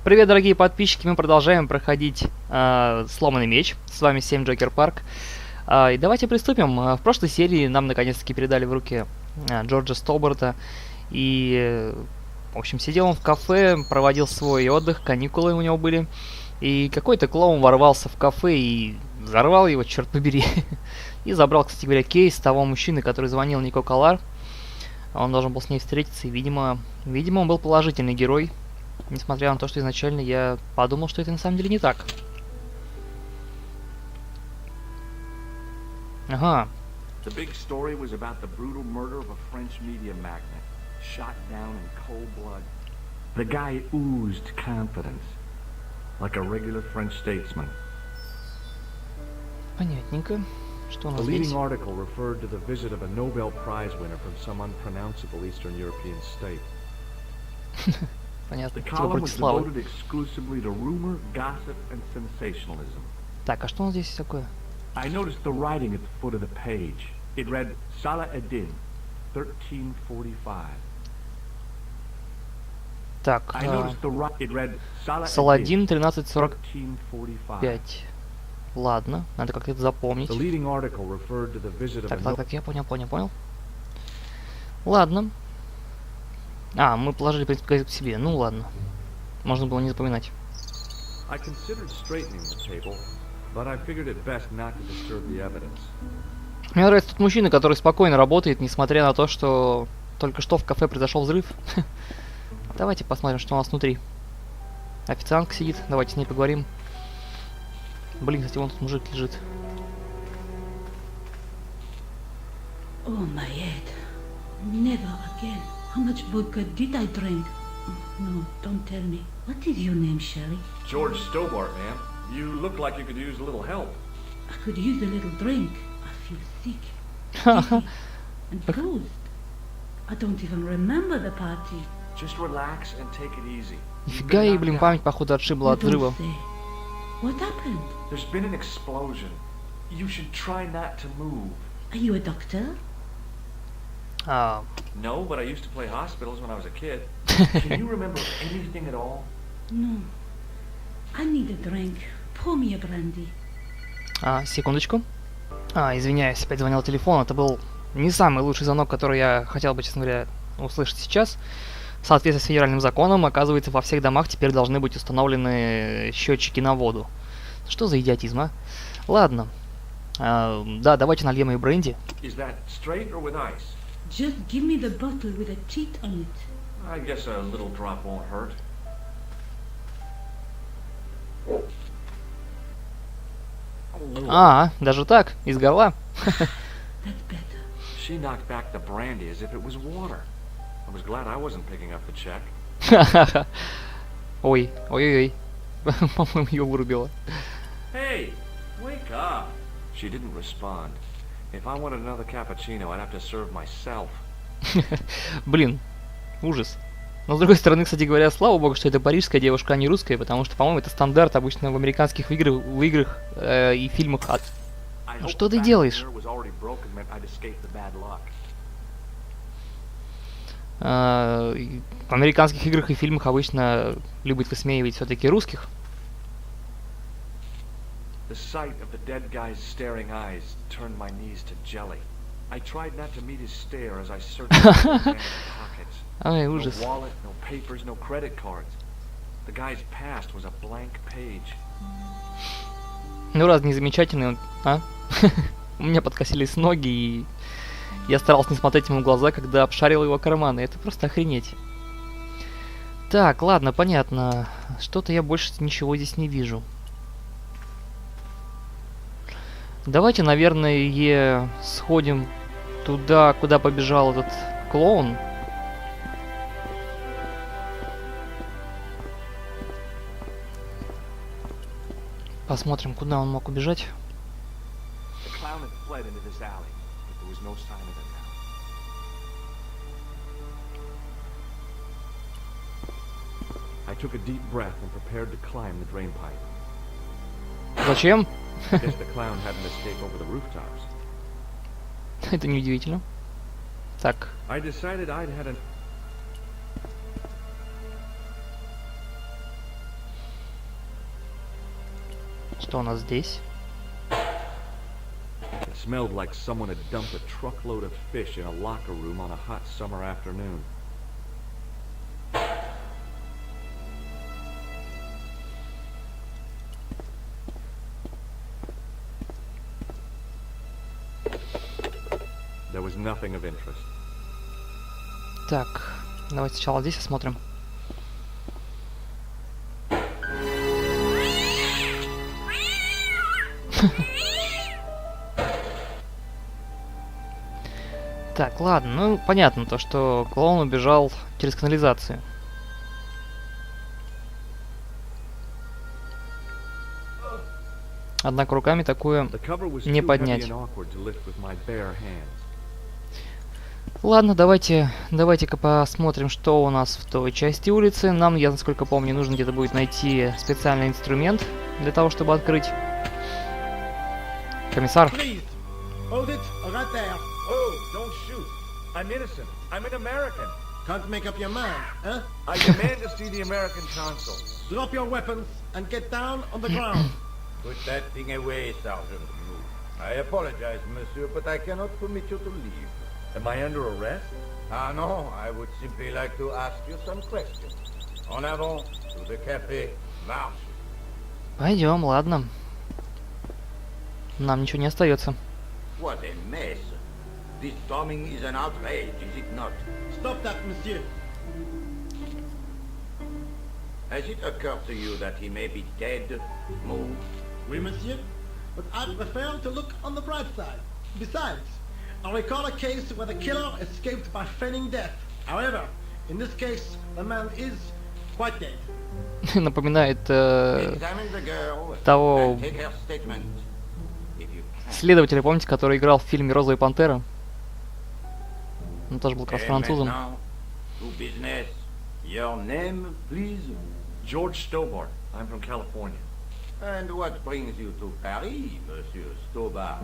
Привет, дорогие подписчики, мы продолжаем проходить сломанный меч. С вами 7 Джокер Парк. И давайте приступим. В прошлой серии нам наконец-таки передали в руки Джорджа Стоббарта. И, в общем, сидел он в кафе, проводил свой отдых, каникулы у него были. И какой-то клоун ворвался в кафе и взорвал его, черт побери. И забрал, кстати говоря, кейс того мужчины, который звонил Нико Коллар. Он должен был с ней встретиться, и, видимо, он был положительный герой. Несмотря на то, что изначально я подумал, что это на самом деле не так. Ага. The big story was about the brutal murder of a French media magnate, shot down in cold blood. The guy oozed confidence, like a regular French statesman. Понятненько. Что у нас The здесь? leading article referred to the visit of a Nobel Prize winner from some unpronounceable Eastern European state. Понятно. The Типа column против was славы. devoted exclusively to rumor, gossip, and sensationalism. Так, а что у нас здесь такое? I noticed the writing at the foot of the page. It read Salah ad-Din, 1345. Так, I noticed it read Salah Саладин ad-Din, 1345. 1345. Ладно, надо как-то это запомнить. The leading article referred to the visit of a Так, я понял. Ладно. А, мы положили, в принципе, газету к себе. Ну ладно. Можно было не запоминать. I considered straightening the table, but I figured it best not to disturb the evidence. Мне нравится тот мужчина, который спокойно работает, несмотря на то, что только что в кафе произошел взрыв. Давайте посмотрим, что у нас внутри. Официантка сидит, давайте с ней поговорим. Блин, кстати, вон тут мужик лежит. Oh, my head. Never again. How much vodka did I drink? No, don't tell me. What is your name, Shelley? George Sтоббарт, ma'am. You look like you could use a little help. I could use a little drink. I feel sick, dizzy, and bruised. I don't even remember the party. Just relax and take it easy. Нифига ей, блин, память, походу, отшибла от You don't взрыва. say. What happened? There's been an explosion. You should try not to move. Are you a doctor? No, but I used to play hospitals when I was a kid. Can you remember anything at all? No. I need a drink. Pour me a brandy. Секундочку. Извиняюсь, опять звонил телефон. Это был не самый лучший звонок, который я хотел бы, честно говоря, услышать сейчас. В соответствии с федеральным законом, оказывается, во всех домах теперь должны быть установлены счетчики на воду. Что за идиотизм, а? Ладно. Да, давайте нальем ей бренди. Is that straight or with ice? Just give me the bottle with a cheat on it. I guess a little drop won't hurt. Даже так? Из горла? That's better. She knocked back the brandy as if it was water. I was glad I wasn't picking up the check. Ой-ой-ой. По-моему, ее вырубило. Hey, wake up! She didn't respond. If I wanted another cappuccino, I'd have to serve myself. Блин, ужас. Но с другой стороны, кстати говоря, слава богу, что это парижская девушка, а не русская, потому что, по-моему, это стандарт обычно в американских играх и фильмах. Ну что ты делаешь? В американских играх и фильмах обычно любят высмеивать все-таки русских. The sight of the dead guy's staring eyes turned my knees to jelly. I tried not to meet his stare as I searched the man's pockets. Ай, ужас. No wallet, no papers, no credit cards. The guy's past was a blank page. Ну раз не замечательный он, а? У меня подкосились ноги, и я старался не смотреть ему в глаза, когда обшарил его карманы. Это просто охренеть. Так, ладно, понятно. Что-то я больше ничего здесь не вижу. Давайте, наверное, сходим туда, куда побежал этот клоун. Посмотрим, куда он мог убежать. I took a deep breath and prepared to climb the drain pipe. Зачем? Guess the clown had an escape over the rooftops. Это неудивительно. Так. I decided I'd had an Что у нас здесь? It smelled like someone had dumped a truckload of fish in a locker room on a hot summer afternoon. There was nothing of interest. Так, давайте сначала здесь осмотрим. Так, ладно, ну понятно то, что клоун убежал через канализацию. Однако руками такую не поднять. Ладно, давайте-ка посмотрим, что у нас в той части улицы. Нам, я насколько помню, нужно где-то будет найти специальный инструмент для того, чтобы открыть. Комиссар. Oh, don't shoot. I'm innocent. I'm an American. Can't make up your mind, huh? I demand to see the American consul. Drop your weapons and get down on the ground. Put that thing away, Sergeant. I apologize, monsieur, but I cannot permit you to leave. Am I under arrest? Ah, no, I would simply like to ask you some questions. En avant, to the café, marche. Пойдем, ладно. Нам ничего не остается. What a mess. This storming is an outrage, is it not? Stop that, monsieur. Has it occurred to you that he may be dead? Move. Oui, monsieur. But I prefer to look on the bright side. Besides, I recall a case where the killer escaped by feigning death. However, in this case, the man is quite dead. Напоминает Examine the girl того and take her statement. If you can. следователя, помните, который играл в фильме «Розовая пантера»? Он тоже был как раз And французом. now, to business. Your name, please? Джордж Стоббарт. I'm from California. And what brings you to Paris, Monsieur Sтоббарт?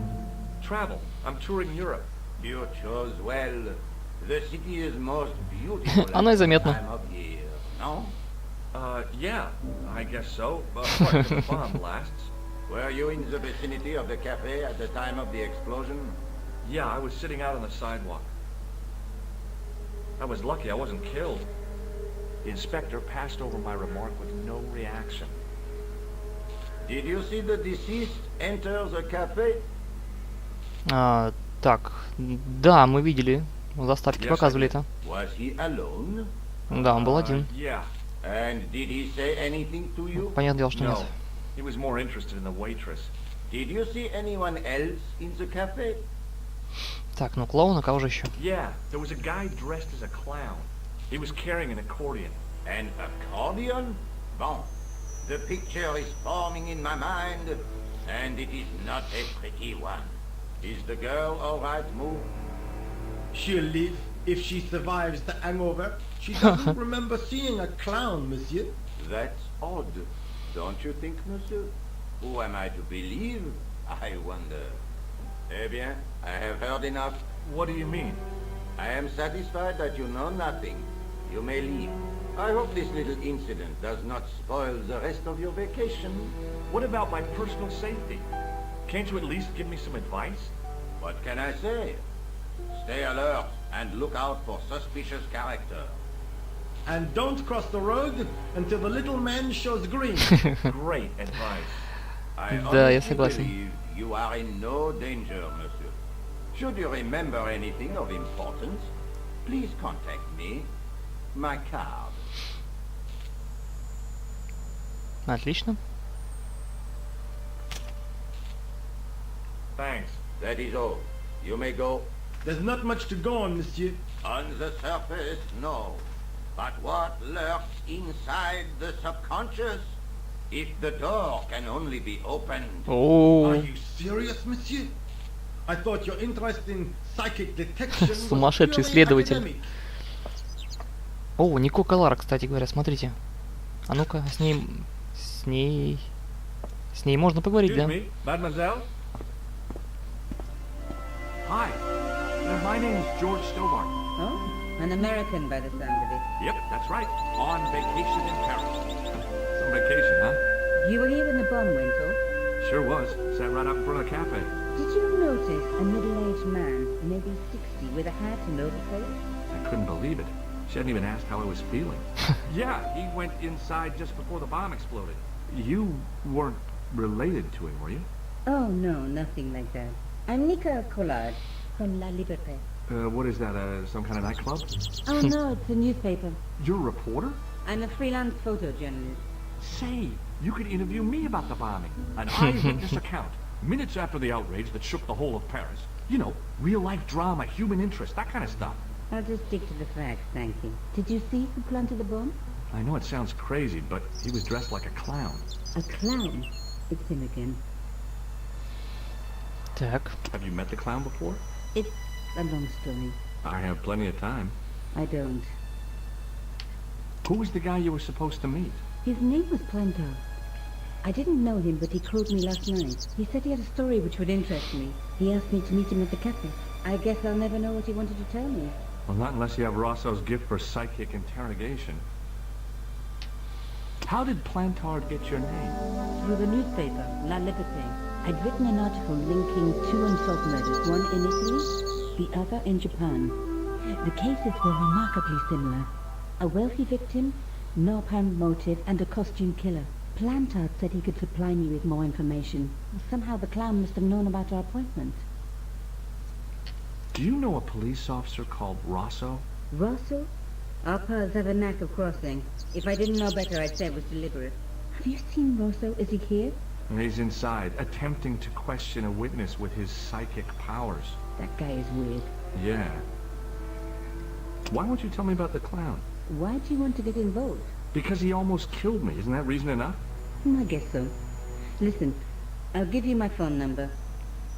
Travel. I'm touring Europe. You chose well. The city is most beautiful Оно и at this заметно. time of year, no? Yeah, I guess so. But what, the bomb blasts? Were you in the vicinity of the cafe at the time of the explosion? Yeah, I was sitting out on the sidewalk. I was lucky I wasn't killed. The inspector passed over my remark with no reaction. Did you see the deceased enter the cafe? Так, да, мы видели. Заставки Yes, показывали I это. Was he alone? Да, он был один. Yeah. And did he say anything to you? Понятное дело, что нет. No. He was more interested in the waitress. Did you see anyone else in the cafe? Так, ну клоун, а кого же еще? Yeah, there was a guy dressed as a clown. He was carrying an accordion. An accordion? Bon. The picture is forming in my mind, and it is not a pretty one. Is the girl all right, Moo? She'll live if she survives the hangover. She doesn't remember seeing a clown, monsieur. That's odd. Don't you think, monsieur? Who am I to believe? I wonder. Eh bien, I have heard enough. What do you mean? I am satisfied that you know nothing. You may leave. I hope this little incident does not spoil the rest of your vacation. What about my personal safety? Can't you at least give me some advice? What can I say? Stay alert and look out for suspicious character. And don't cross the road until the little man shows green. Great advice. I Да, я honestly согласен. believe you are in no danger, monsieur. Should you remember anything of importance, please contact me. My card. Отлично. Thanks. That is all. You may go. There's not much to go on, monsieur. On the surface, no. But what lurks inside the subconscious? If the door can only be opened. Are you serious, monsieur? I thought your interest in psychic detection was Сумасшедший purely следователь. academic. О, Нико Коллар, кстати говоря, смотрите. А ну-ка, с ней можно поговорить, да? Excuse me, mademoiselle? Hi. My name is Джордж Стоббарт. Oh, an American by the sound of it. Yep, that's right. On vacation in Paris. Some vacation, huh? You were here when the bomb went off? Sure was. Sat right out in front of the cafe. Did you notice a middle-aged man, maybe 60, with a hat and overcoat? I couldn't believe it. She hadn't even asked how I was feeling. Yeah, he went inside just before the bomb exploded. You weren't related to him, were you? Oh, no, nothing like that. I'm Nico Collard from La Liberté. What is that, some kind of nightclub? Oh, no, it's a newspaper. You're a reporter? I'm a freelance photojournalist. Say, you could interview me about the bombing. An eyewitness account. Minutes after the outrage that shook the whole of Paris. You know, real-life drama, human interest, that kind of stuff. I'll just stick to the facts, thank you. Did you see who planted the bomb? I know it sounds crazy, but he was dressed like a clown. A clown? It's him again. Так. Have you met the clown before? It's a long story. I have plenty of time. I don't. Who was the guy you were supposed to meet? His name was Planto. I didn't know him, but he called me last night. He said he had a story which would interest me. He asked me to meet him at the cafe. I guess I'll never know what he wanted to tell me. Well, not unless you have Rosso's gift for psychic interrogation. How did Plantard get your name? Through the newspaper, La Liberté. I'd written an article linking two unsolved murders, one in Italy, the other in Japan. The cases were remarkably similar. A wealthy victim, no apparent motive, and a costume killer. Plantard said he could supply me with more information. Somehow the clown must have known about our appointment. Do you know a police officer called Rosso? Rosso? Our paths have a knack of crossing. If I didn't know better, I'd say it was deliberate. Have you seen Rosso? Is he here? He's inside, attempting to question a witness with his psychic powers. That guy is weird. Yeah. Why won't you tell me about the clown? Why do you want to get involved? Because he almost killed me. Isn't that reason enough? I guess so. Listen, I'll give you my phone number.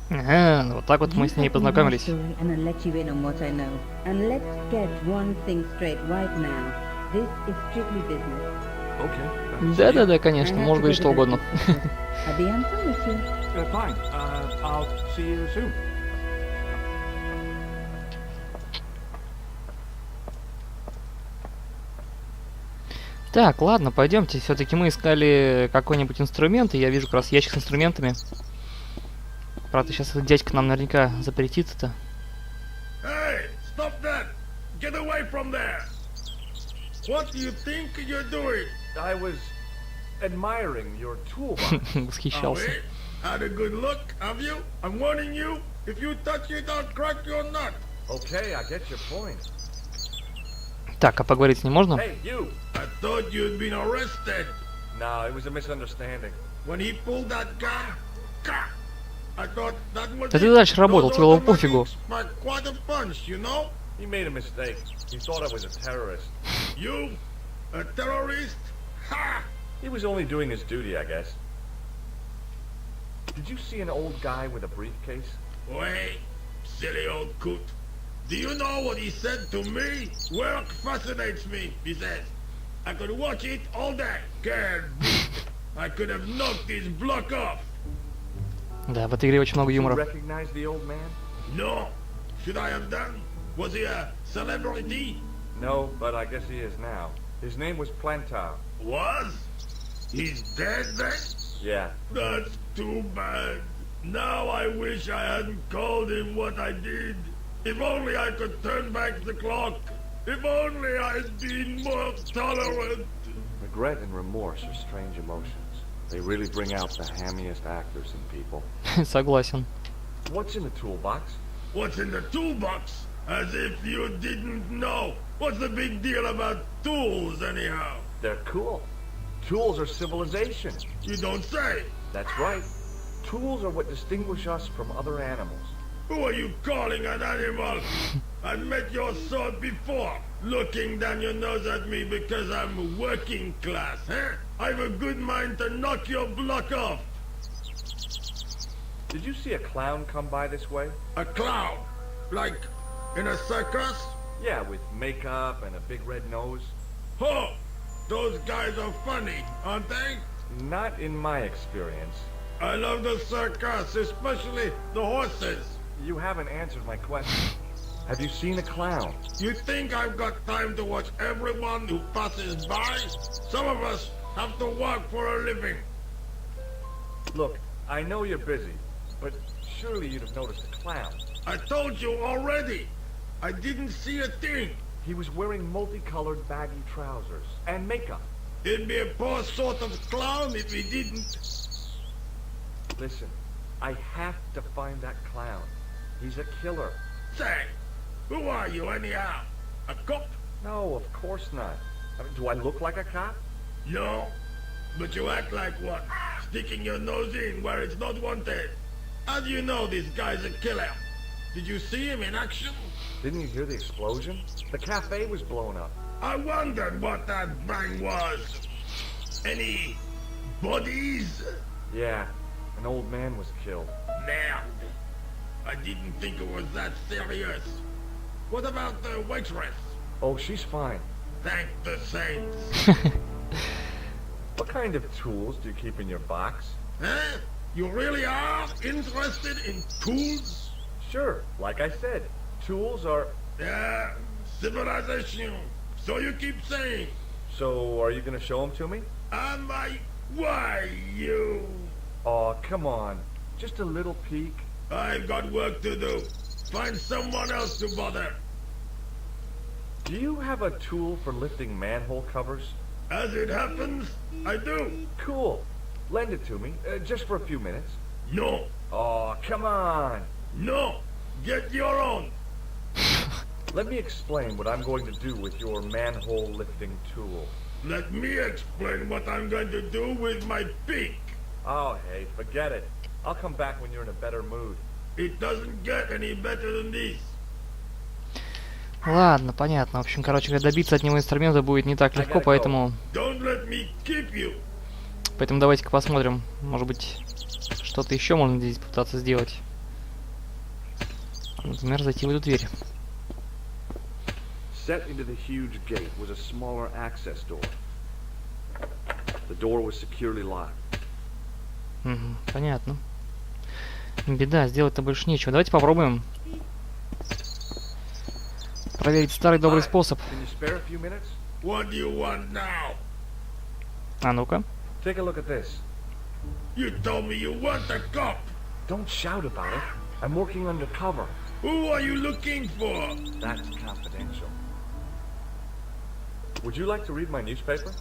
Ага, ну вот так вот мы с ней познакомились. And I'll let you in on what I know. And let's get one thing straight right now. This is strictly business. Okay. Да-да-да, конечно, может быть что угодно. I'll be on phone with you. Fine. I'll see you soon. Так, ладно, пойдемте. Все-таки мы искали какой-нибудь инструмент, и я вижу как раз ящик с инструментами. Правда, сейчас этот дядька нам наверняка запретит это. Hey, stop that! Get away from there! What do you think you're doing? I was admiring your toolbox. Восхищался. Had a good look, have you? I'm warning you, if you touch it, I'll crack your nut. Okay, I get your point. Так, а поговорить с ним можно? Hey, you! I thought you'd been arrested. No, it was a misunderstanding. When he pulled that gun, I thought that was Да ты дальше работал, тебе было пофигу. But quite a punch, you know? He made a mistake. He thought I was a terrorist. You? A terrorist? Ha! He was only doing his duty, I guess. Did you see an old guy with a briefcase? Wait, silly old coot. Do you know what he said to me? Work fascinates me, he says. I could watch it all day. Can't beat. I could have knocked his block off. Да, в этой игре очень много Did you юмора. recognize the old man? No. Should I have done? Was he a celebrity? No, but I guess he is now. His name was Plantar. Was? He's dead then? Yeah. That's too bad. Now I wish I hadn't called him what I did. If only I could turn back the clock. If only I'd been more tolerant. Regret and remorse are strange emotions. They really bring out the hammiest actors in people. Согласен. What's in the toolbox? What's in the toolbox? As if you didn't know. What's the big deal about tools, anyhow? They're cool. Tools are civilization. You don't say. That's right. Tools are what distinguish us from other animals. Who are you calling an animal? I met your sort before, looking down your nose at me because I'm working class, huh? I've a good mind to knock your block off. Did you see a clown come by this way? A clown? Like in a circus? Yeah, with makeup and a big red nose. Oh, those guys are funny, aren't they? Not in my experience. I love the circus, especially the horses. You haven't answered my question. Have you seen a clown? You think I've got time to watch everyone who passes by? Some of us have to work for a living. Look, I know you're busy, but surely you'd have noticed a clown. I told you already. I didn't see a thing. He was wearing multicolored baggy trousers and makeup. It'd be a poor sort of clown if he didn't. Listen, I have to find that clown. He's a killer. Say, who are you anyhow? A cop? No, of course not. I mean, do I look like a cop? No, but you act like one, sticking your nose in where it's not wanted. How do you know this guy's a killer? Did you see him in action? Didn't you hear the explosion? The cafe was blown up. I wondered what that bang was. Any bodies? Yeah, an old man was killed. Merde. I didn't think it was that serious. What about the waitress? Oh, she's fine. Thank the saints. What kind of tools do you keep in your box? Huh? You really are interested in tools? Sure, like I said, tools are... Yeah, civilization. So you keep saying. So, are you gonna show them to me? Am I? Why, you? Oh, come on. Just a little peek. I've got work to do. Find someone else to bother. Do you have a tool for lifting manhole covers? As it happens, I do. Cool. Lend it to me, just for a few minutes. No. Oh, come on. No. Get your own. Let me explain what I'm going to do with your manhole lifting tool. Let me explain what I'm going to do with my pick. Oh, hey, forget it. I'll come back when you're in a better mood. It doesn't get any better than this. Ладно, понятно. В общем, короче говоря, добиться от него инструмента будет не так легко, поэтому... Don't let me keep you. Поэтому давайте-ка посмотрим. Может быть, что-то еще можно здесь попытаться сделать. Например, зайти в эту дверь. Set into the huge gate was a smaller access door. The door was securely locked. Понятно. Беда, сделать-то больше нечего. Давайте попробуем проверить старый добрый способ. What do you want now? А ну-ка. Take a look at this. You told me you want a cop. Don't shout about it. I'm working undercover. Who are you looking for? That's confidential. Would you like to read my newspaper?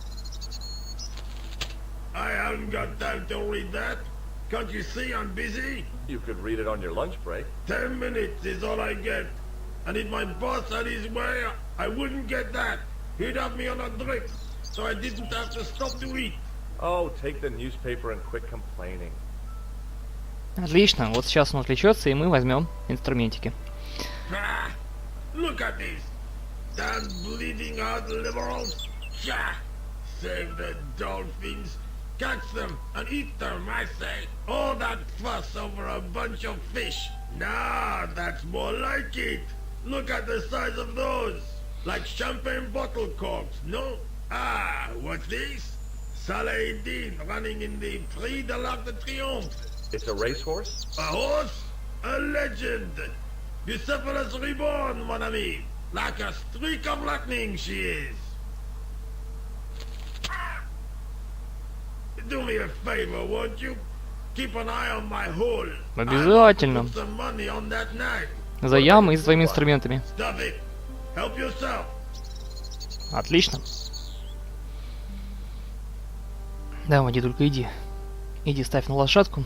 I haven't got time to read that. Can't you see I'm busy? You could read it on your lunch break. 10 minutes is all I get. And if my boss had his way, I wouldn't get that. He'd have me on a drip, so I didn't have to stop to eat. Oh, take the newspaper and quit complaining. Отлично. Вот сейчас он отвлечется, и мы возьмем инструментики. Ah, look at this. Damn bleeding out liberals. Cha! Save the dolphins. Catch them and eat them, I say. All that fuss over a bunch of fish. Nah, that's more like it. Look at the size of those. Like champagne bottle corks, no? Ah, what's this? Saladin running in the Prix de l'Arc de Triomphe. It's a racehorse? A horse? A legend. Bucephalus reborn, mon ami. Like a streak of lightning she is. Do me a favor, won't you? Keep an eye on my hole. Обязательно. Put some money on that knife. За ямой и за своими инструментами. Stuff it. Help yourself. Отлично. Давай, иди, только иди. Иди, ставь на лошадку.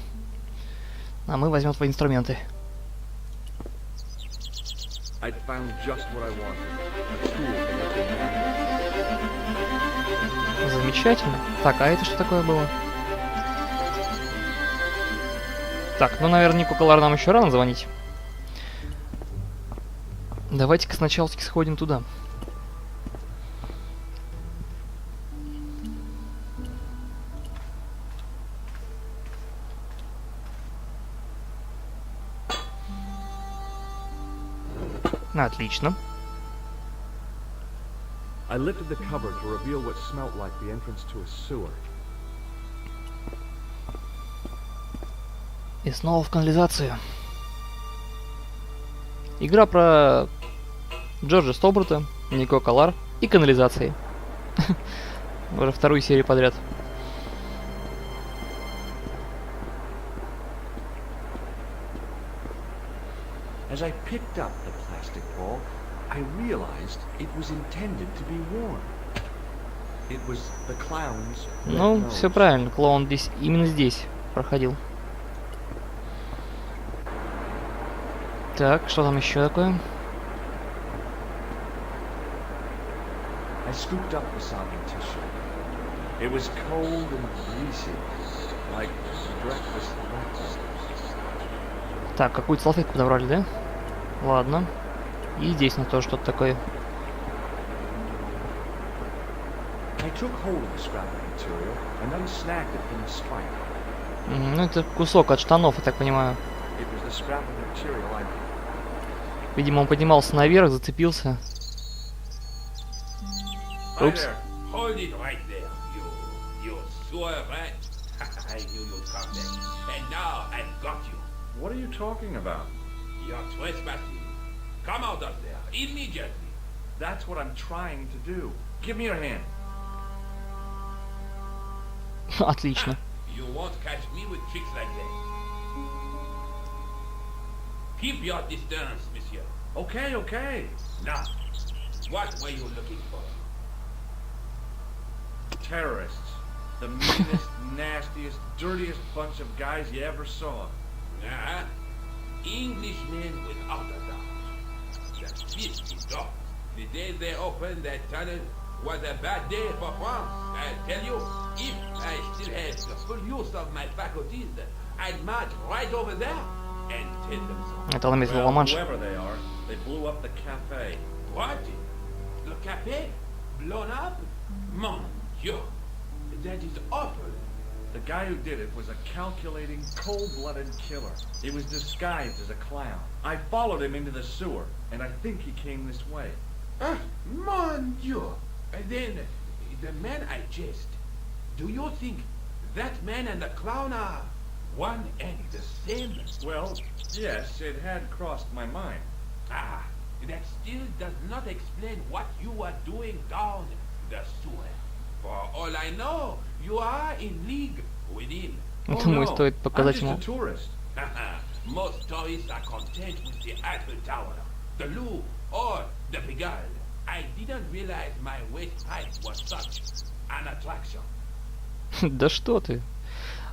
А мы возьмем твои инструменты. I'd found just what I wanted. A tool for lifting manhole. Замечательно. Так, а это что такое было? Так, ну, наверное, Нико Коллар нам еще рано звонить. Давайте-ка сначала сходим туда. Отлично. I lifted the cover to reveal what smelt like the entrance to a sewer. И снова в канализацию. Игра про Джорджа Стоббарта, Нико Коллар и канализации. Уже вторую серию подряд. As I picked up the plastic ball, I realized it was intended to be worn. It was the clown's red Ну, nose. все правильно, клоун здесь, именно здесь проходил. Так, что там еще такое? I scooped up the soggy tissue. It was cold and greasy, like breakfast leftovers. Так, какую-то салфетку подобрали, да? Ладно. И здесь на то что-то такое. I took hold of the scrap of material and unsnagged it from the spike. Ну, это кусок от штанов, я так понимаю. It was the scrap of material I... Видимо, он поднимался наверх, зацепился. Hi Oops. there. Hold it right there, you sore rat. I knew you'd come back. And now I've got you. What are you talking about? You're trespassing. Come out of there immediately. That's what I'm trying to do. Give me your hand. Отлично. You won't catch me with tricks like that. Keep your distance, monsieur. Okay, okay. Now, what were you looking for? Terrorists. The meanest, nastiest, dirtiest bunch of guys you ever saw. Uh-huh. Englishmen without a doubt. The filthy dogs. The day they opened that tunnel was a bad day for France. I tell you, if I still had the full use of my faculties, I'd march right over there and tell them so. Это он имеет в виду Well, Ла-Манш. whoever they are, they blew up the cafe. What? Le café? Blown up? Mon Dieu. That is awful. The guy who did it was a calculating, cold-blooded killer. He was disguised as a clown. I followed him into the sewer, and I think he came this way. Ah, mon Dieu. Then, the man I chased, do you think that man and the clown are one and the same? Well, yes, it had crossed my mind. Ah, that still does not explain what you are doing down the sewer. For all I know, you are in league with him. Думаю, стоит I'm показать just a ему. tourist. Most tourists are content with the Eiffel Tower, the Louvre, or the Pigalle. I didn't realize my waist height was such an attraction. Да что ты?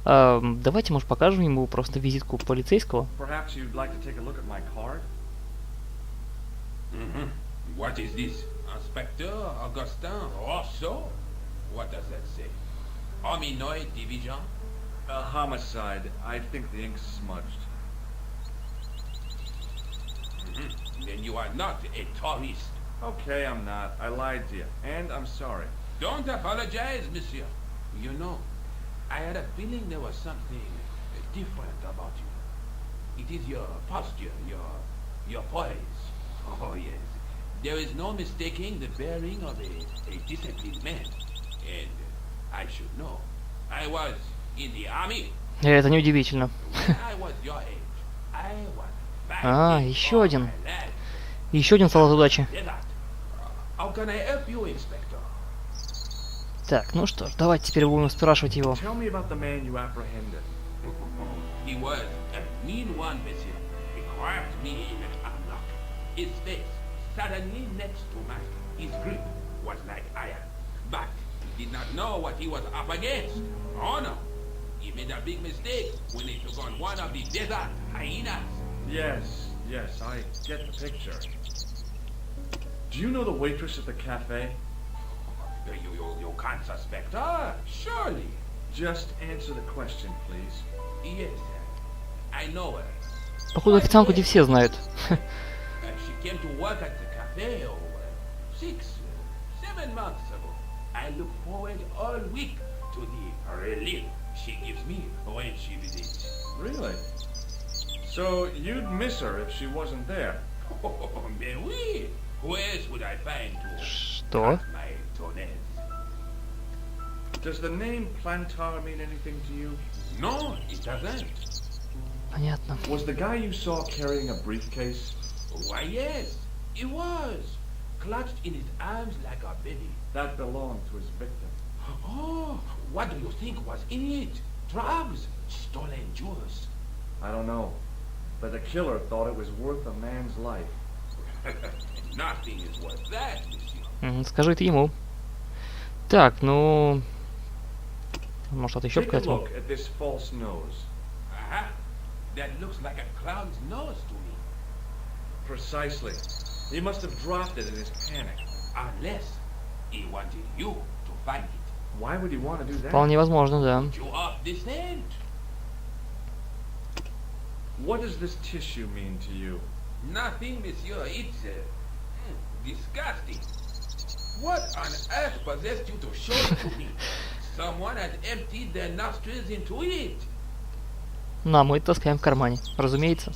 Давайте, может, покажем ему просто визитку полицейского. Perhaps you'd like to take a look at my card? What is this? Inspector Augustin Rousseau? What does that say? Hominoid division? A homicide. I think the ink's smudged. Then you are not a tourist. Okay, I'm not. I lied to you, and I'm sorry. Don't apologize, monsieur. You know, I had a feeling there was something different about you. It is your posture, your poise. Oh, yes. There is no mistaking the bearing of a disciplined man. And I should know. I was in the army. Это неудивительно. When I was your age, I was А, fighting еще for один. my life. Еще один салат удачи. Desert. How can I help you, Inspector? Так, ну что ж, давайте теперь будем спрашивать его. Tell me about the man you apprehended. He was a mean one, monsieur. He grabbed me in an unlock. His face suddenly next to mine. His grip was like iron. But he did not know what he was up against. Oh no. He made a big mistake when he took on one of the desert hyenas. Yes, I get the picture. Do you know the waitress at the cafe? You can't suspect her, surely. Just answer the question, please. Yes, I know her. Походу, официантку здесь все знают. She came to work at the cafe 7 months ago. I look forward all week to the relief she gives me when she visits. Really? So you'd miss her if she wasn't there? Oh, mais oui. Who else would I find to Что? cut my toenails? Does the name Plantar mean anything to you? No, it doesn't. Понятно. Was the guy you saw carrying a briefcase? Why, yes, it was. Clutched in his arms like a baby. That belonged to his victim. Oh, what do you think was in it? Drugs? Stolen jewels? I don't know. but the killer thought it was worth a man's life. Nothing is worth that, monsieur. Скажи это ему. Так, ну... Может, что-то еще Take a показать? look at this false nose. Aha! That looks like a clown's nose to me. Precisely. He must have dropped it in his panic. Unless he wanted you to find it. Why would he want to do that? Вполне возможно, да. You off the scent. What does this tissue mean to you? Nothing, monsieur. It's disgusting. What on earth possessed you to show it to me? Someone has emptied their nostrils into it. Ну, а мы это таскаем в кармане, разумеется.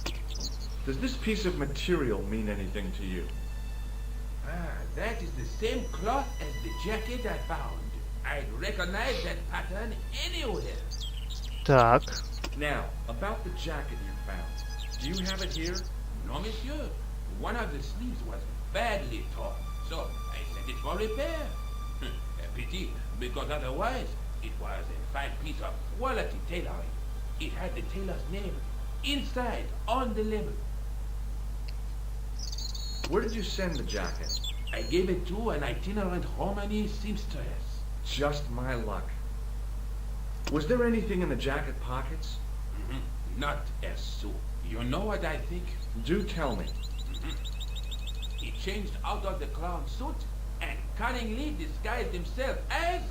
Does this piece of material mean anything to you? That is the same cloth as the jacket I found. I'd recognize that pattern anywhere. Так. Now, about the jacket you found. Do you have it here? No, monsieur. One of the sleeves was badly torn, so I sent it for repair. A pity, because otherwise it was a fine piece of quality tailoring. It had the tailor's name inside on the label. Where did you send the jacket? I gave it to an itinerant Romani seamstress. Just my luck. Was there anything in the jacket pockets? Not a sou. You know what I think? Do tell me. He changed out of the clown suit and cunningly disguised himself as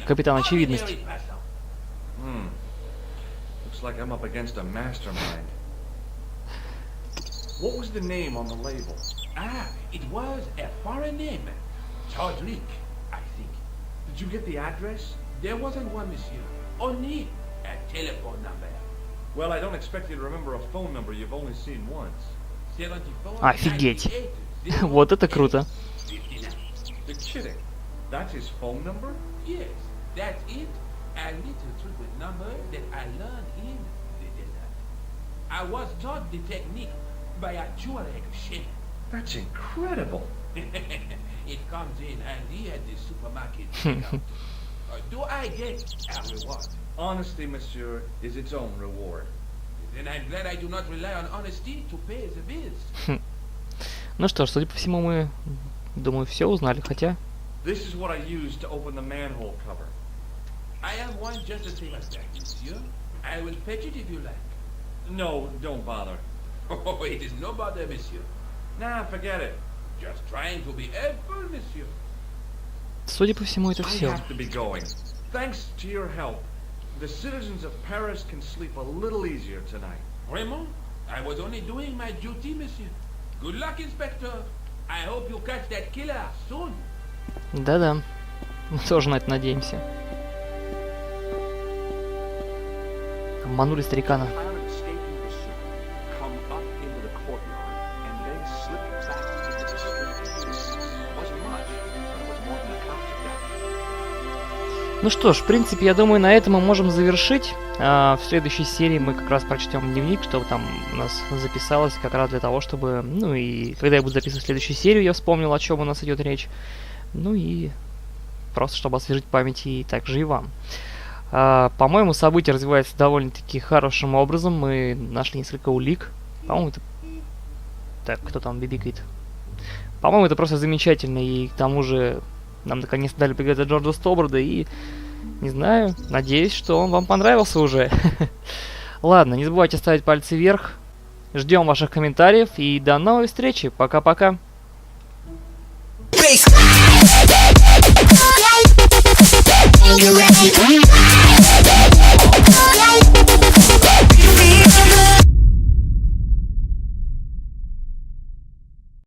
Капитан an Очевидность. ordinary person. Looks like I'm up against a mastermind. What was the name on the label? It was a foreign name. George, I think. Did you get the address? There wasn't one, monsieur. Only a telephone number. Well, I don't expect you to remember a phone number you've only seen once. 74 Офигеть. 98 Вот это круто. 59. You're kidding. That's his phone number? Yes, that's it. A little trick with numbers that I learned in the desert. I was taught the technique by a Tuareg shaman. That's incredible. It comes in handy at the supermarket checkout. Do I get a reward? Honesty, monsieur, is its own reward. Then I'm glad I do not rely on honesty to pay the bills. Ну что ж, судя по всему, мы, думаю, все узнали, хотя... This is what I used to open the manhole cover. I have one just the same as that, monsieur. I will fetch it if you like. No, don't bother. Oh, it is no bother, monsieur. Nah, forget it. Just trying to be helpful, monsieur. Судя по всему, это I все. have to be going. Thanks to your help, the citizens of Paris can sleep a little easier tonight. Raymond, I was only doing my duty, monsieur. Good luck, Inspector. I hope you catch that killer soon. Да-да, мы тоже на это надеемся. Обманули старикана. Clown escaping the sewer, come up into the courtyard, and then slip back into the street. Wasn't much, but it was more than a cop to Ну что ж, в принципе, я думаю, на этом мы можем завершить. В следующей серии мы как раз прочтем дневник, что там у нас записалось, как раз для того, чтобы... Ну и когда я буду записывать следующую серию, я вспомнил, о чем у нас идет речь. Ну и просто, чтобы освежить память и также и вам. По-моему, событие развивается довольно-таки хорошим образом. Мы нашли несколько улик. По-моему, это... Так, кто там бибикает? По-моему, это просто замечательно. И к тому же нам наконец дали поиграть Джорджа Стоббарта. И, не знаю, надеюсь, что он вам понравился уже. Ладно, не забывайте ставить пальцы вверх. Ждем ваших комментариев. И до новой встречи. Пока-пока. You ready?